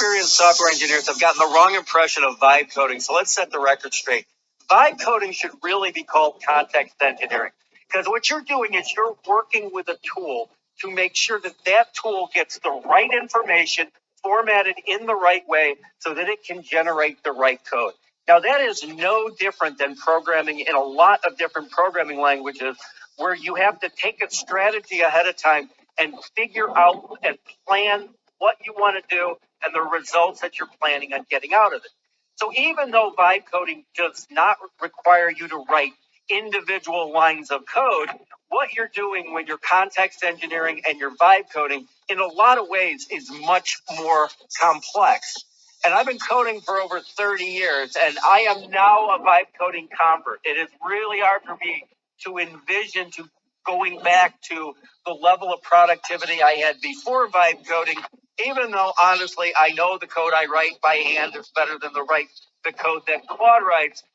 experienced software engineers have gotten the wrong impression of vibe coding. So let's set the record straight. Vibe coding should really be called context engineering, because what you're doing is you're working with a tool to make sure that that tool gets the right information formatted in the right way so that it can generate the right code. Now, that is no different than programming in a lot of different programming languages, where you have to take a strategy ahead of time and figure out and plan what you want to do and the results that you're planning on getting out of it. So even though vibe coding does not require you to write individual lines of code, what you're doing when you're context engineering and you're vibe coding in a lot of ways is much more complex. And I've been coding for over 30 years, and I am now a vibe coding convert. It is really hard for me to envision going back to the level of productivity I had before vibe coding, even though honestly I know the code I write by hand is better than the code that Claude writes.